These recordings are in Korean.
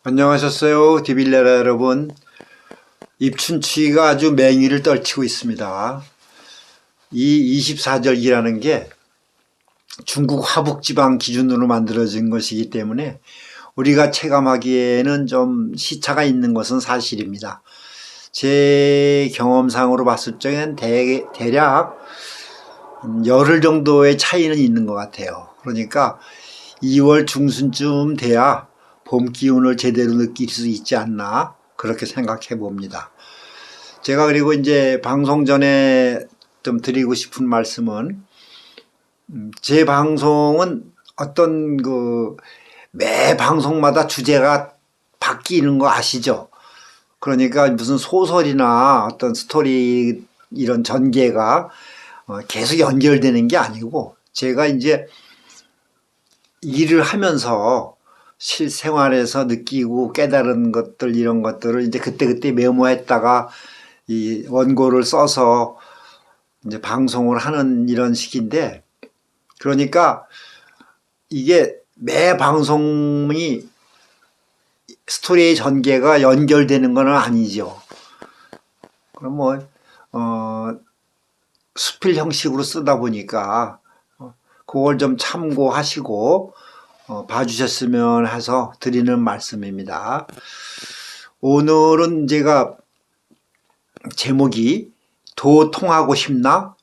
안녕하셨어요, 디빌레라 여러분. 입춘추위가 아주 맹위를 떨치고 있습니다. 이 24절기라는 게 중국 화북지방 기준으로 만들어진 것이기 때문에 우리가 체감하기에는 좀 시차가 있는 것은 사실입니다. 제 경험상으로 봤을 적엔 대략 열흘 정도의 차이는 있는 것 같아요. 그러니까 2월 중순쯤 돼야 봄 기운을 제대로 느낄 수 있지 않나 그렇게 생각해 봅니다. 제가 그리고 이제 방송 전에 좀 드리고 싶은 말씀은 제 방송은 어떤 매 방송마다 주제가 바뀌는 거 아시죠? 그러니까 무슨 소설이나 어떤 스토리 이런 전개가 계속 연결되는 게 아니고 제가 이제 일을 하면서 실생활에서 느끼고 깨달은 것들 이런 것들을 이제 그때그때 메모했다가 이 원고를 써서 이제 방송을 하는 이런 식인데, 그러니까 이게 매 방송이 스토리의 전개가 연결되는 건 아니죠. 그럼 수필 형식으로 쓰다 보니까 그걸 좀 참고하시고 봐주셨으면 해서 드리는 말씀입니다. 오늘은 제가 제목이 도통하고 싶나?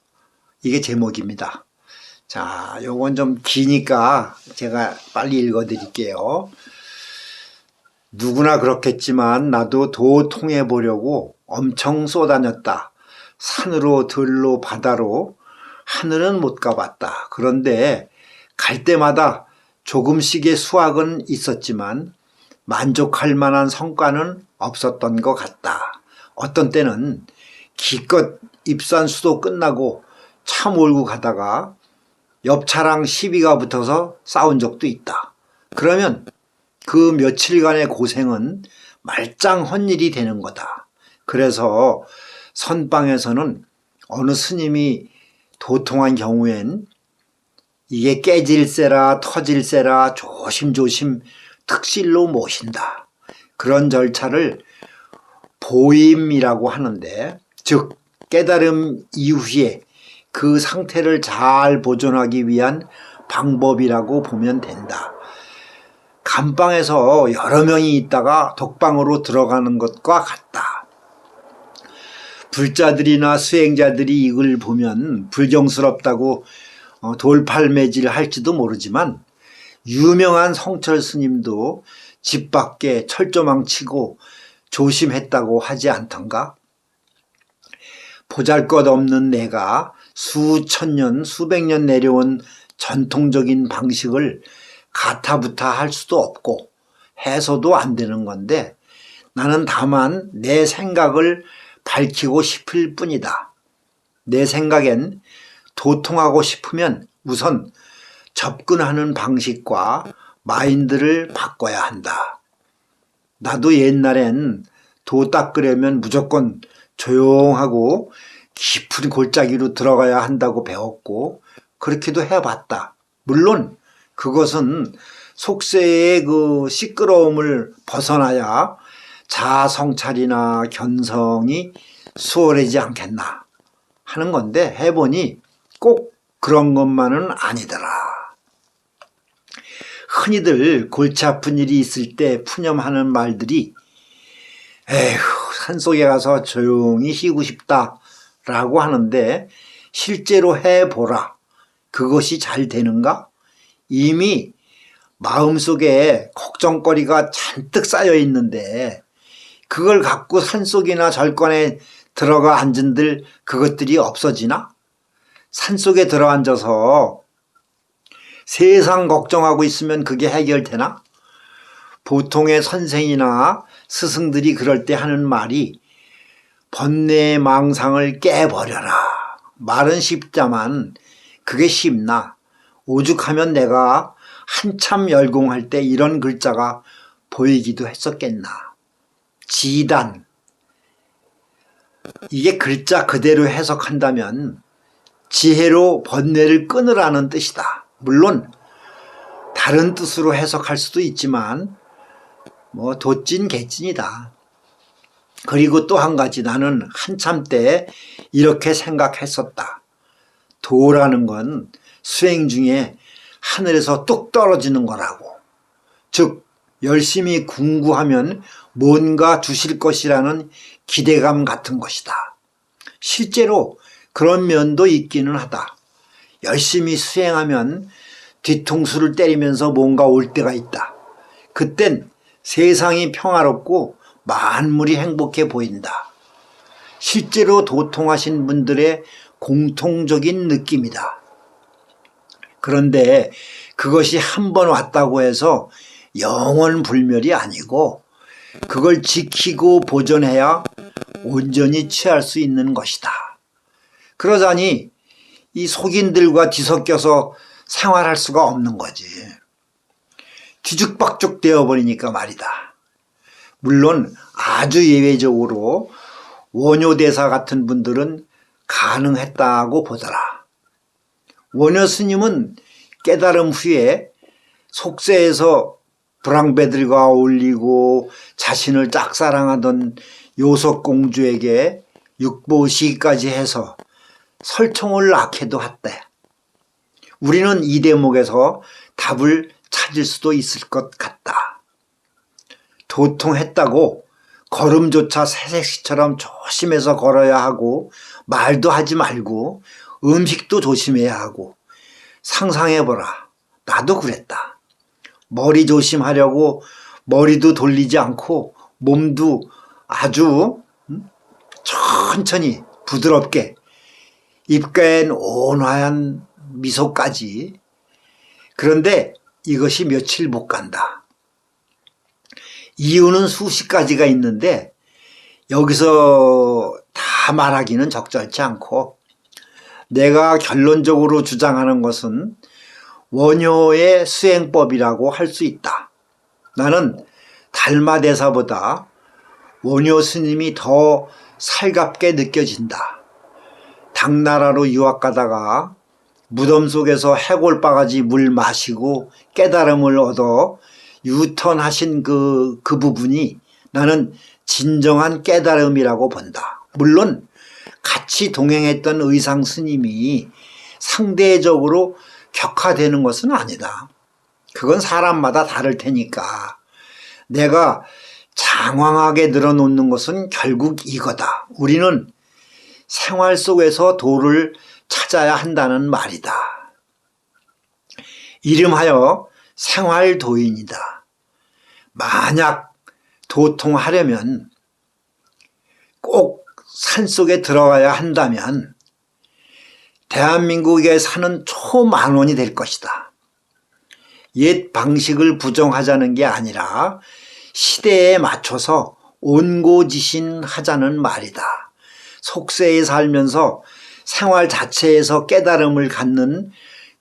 이게 제목입니다. 자, 요건 좀 기니까 제가 빨리 읽어 드릴게요. 누구나 그렇겠지만 나도 도통해 보려고 엄청 쏘다녔다. 산으로 들로 바다로 하늘은 못 가봤다. 그런데 갈 때마다 조금씩의 수확은 있었지만 만족할 만한 성과는 없었던 것 같다. 어떤 때는 기껏 입산수도 끝나고 차 몰고 가다가 옆 차랑 시비가 붙어서 싸운 적도 있다. 그러면 그 며칠간의 고생은 말짱 헛일이 되는 거다. 그래서 선방에서는 어느 스님이 도통한 경우엔 이게 깨질세라 터질세라 조심조심 특실로 모신다. 그런 절차를 보임이라고 하는데, 즉 깨달음 이후에 그 상태를 잘 보존하기 위한 방법이라고 보면 된다. 감방에서 여러 명이 있다가 독방으로 들어가는 것과 같다. 불자들이나 수행자들이 이걸 보면 불경스럽다고 돌팔매질 할지도 모르지만 유명한 성철 스님도 집 밖에 철조망 치고 조심했다고 하지 않던가? 보잘것없는 내가 수천 년 수백 년 내려온 전통적인 방식을 가타부타 할 수도 없고 해서도 안 되는 건데, 나는 다만 내 생각을 밝히고 싶을 뿐이다. 내 생각엔 도통하고 싶으면 우선 접근하는 방식과 마인드를 바꿔야 한다. 나도 옛날엔 도 닦으려면 무조건 조용하고 깊은 골짜기로 들어가야 한다고 배웠고 그렇게도 해봤다. 물론 그것은 속세의 그 시끄러움을 벗어나야 자아 성찰이나 견성이 수월하지 않겠나 하는 건데, 해보니 꼭 그런 것만은 아니더라. 흔히들 골치 아픈 일이 있을 때 푸념하는 말들이 에휴 산속에 가서 조용히 쉬고 싶다 라고 하는데, 실제로 해보라. 그것이 잘 되는가? 이미 마음속에 걱정거리가 잔뜩 쌓여 있는데 그걸 갖고 산속이나 절간에 들어가 앉은들 그것들이 없어지나? 산속에 들어앉아서 세상 걱정하고 있으면 그게 해결되나? 보통의 선생이나 스승들이 그럴 때 하는 말이 번뇌의 망상을 깨버려라. 말은 쉽자만 그게 쉽나? 오죽하면 내가 한참 열공할 때 이런 글자가 보이기도 했었겠나. 지단, 이게 글자 그대로 해석한다면 지혜로 번뇌를 끊으라는 뜻이다. 물론 다른 뜻으로 해석할 수도 있지만 뭐 도찐 개찐이다. 그리고 또 한 가지 나는 한참 때 이렇게 생각했었다. 도라는 건 수행 중에 하늘에서 뚝 떨어지는 거라고. 즉 열심히 궁구하면 뭔가 주실 것이라는 기대감 같은 것이다. 실제로 그런 면도 있기는 하다. 열심히 수행하면 뒤통수를 때리면서 뭔가 올 때가 있다. 그땐 세상이 평화롭고 만물이 행복해 보인다. 실제로 도통하신 분들의 공통적인 느낌이다. 그런데 그것이 한 번 왔다고 해서 영원불멸이 아니고 그걸 지키고 보존해야 온전히 취할 수 있는 것이다. 그러자니 이 속인들과 뒤섞여서 생활할 수가 없는 거지. 뒤죽박죽 되어버리니까 말이다. 물론 아주 예외적으로 원효대사 같은 분들은 가능했다고 보더라. 원효 스님은 깨달음 후에 속세에서 불황배들과 어울리고 자신을 짝사랑하던 요석공주에게 육보시기까지 해서 설총을 낳기도 했대. 우리는 이 대목에서 답을 찾을 수도 있을 것 같다. 도통했다고 걸음조차 새색시처럼 조심해서 걸어야 하고 말도 하지 말고 음식도 조심해야 하고 상상해보라. 나도 그랬다. 머리 조심하려고 머리도 돌리지 않고 몸도 아주 천천히 부드럽게 입가엔 온화한 미소까지. 그런데 이것이 며칠 못 간다. 이유는 수십 가지가 있는데 여기서 다 말하기는 적절치 않고 내가 결론적으로 주장하는 것은 원효의 수행법이라고 할 수 있다. 나는 달마대사보다 원효 스님이 더 살갑게 느껴진다. 당나라로 유학 가다가 무덤 속에서 해골바가지 물 마시고 깨달음을 얻어 유턴하신 그 부분이 나는 진정한 깨달음이라고 본다. 물론 같이 동행했던 의상 스님이 상대적으로 격화되는 것은 아니다. 그건 사람마다 다를 테니까. 내가 장황하게 늘어놓는 것은 결국 이거다. 우리는 생활 속에서 도를 찾아야 한다는 말이다. 이름하여 생활도인이다. 만약 도통하려면 꼭 산속에 들어가야 한다면 대한민국에 사는 초만원이 될 것이다. 옛 방식을 부정하자는 게 아니라 시대에 맞춰서 온고지신하자는 말이다. 속세에 살면서 생활 자체에서 깨달음을 갖는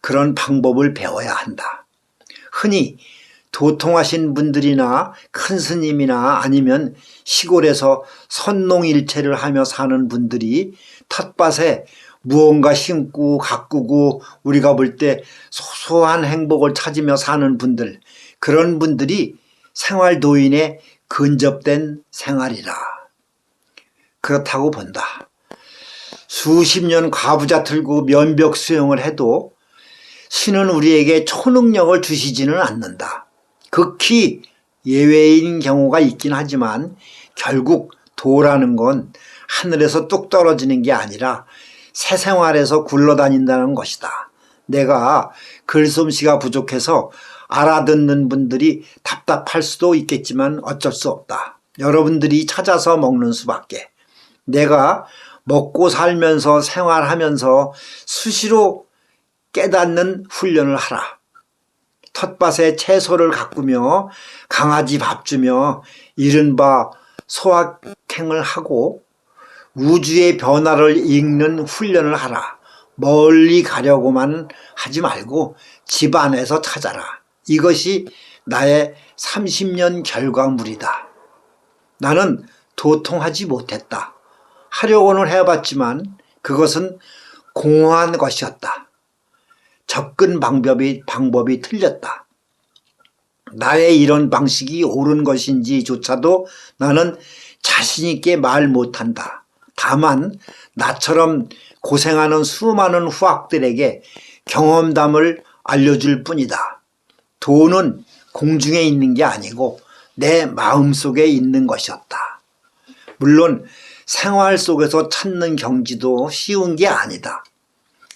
그런 방법을 배워야 한다. 흔히 도통하신 분들이나 큰 스님이나 아니면 시골에서 선농일체를 하며 사는 분들이 텃밭에 무언가 심고 가꾸고 우리가 볼 때 소소한 행복을 찾으며 사는 분들, 그런 분들이 생활도인에 근접된 생활이라. 그렇다고 본다. 수십 년 과부자 틀고 면벽 수행을 해도 신은 우리에게 초능력을 주시지는 않는다. 극히 예외인 경우가 있긴 하지만 결국 도라는 건 하늘에서 뚝 떨어지는 게 아니라 새생활에서 굴러다닌다는 것이다. 내가 글솜씨가 부족해서 알아듣는 분들이 답답할 수도 있겠지만 어쩔 수 없다. 여러분들이 찾아서 먹는 수밖에. 내가 먹고 살면서 생활하면서 수시로 깨닫는 훈련을 하라. 텃밭에 채소를 가꾸며 강아지 밥 주며 이른바 소확행을 하고 우주의 변화를 읽는 훈련을 하라. 멀리 가려고만 하지 말고 집 안에서 찾아라. 이것이 나의 30년 결과물이다. 나는 도통하지 못했다. 하려고는 해봤지만 그것은 공허한 것이었다. 접근 방법이 틀렸다. 나의 이런 방식이 옳은 것인지조차도 나는 자신 있게 말 못한다. 다만 나처럼 고생하는 수많은 후학들에게 경험담을 알려줄 뿐이다. 돈은 공중에 있는 게 아니고 내 마음속에 있는 것이었다. 물론 생활 속에서 찾는 경지도 쉬운 게 아니다.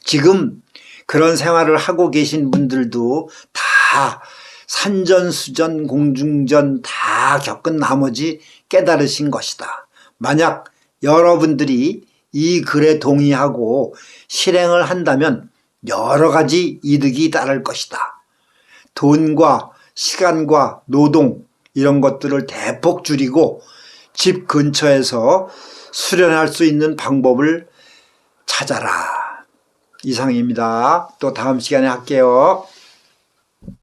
지금 그런 생활을 하고 계신 분들도 다 산전수전 공중전 다 겪은 나머지 깨달으신 것이다. 만약 여러분들이 이 글에 동의하고 실행을 한다면 여러 가지 이득이 따를 것이다. 돈과 시간과 노동 이런 것들을 대폭 줄이고 집 근처에서 수련할 수 있는 방법을 찾아라. 이상입니다. 또 다음 시간에 할게요.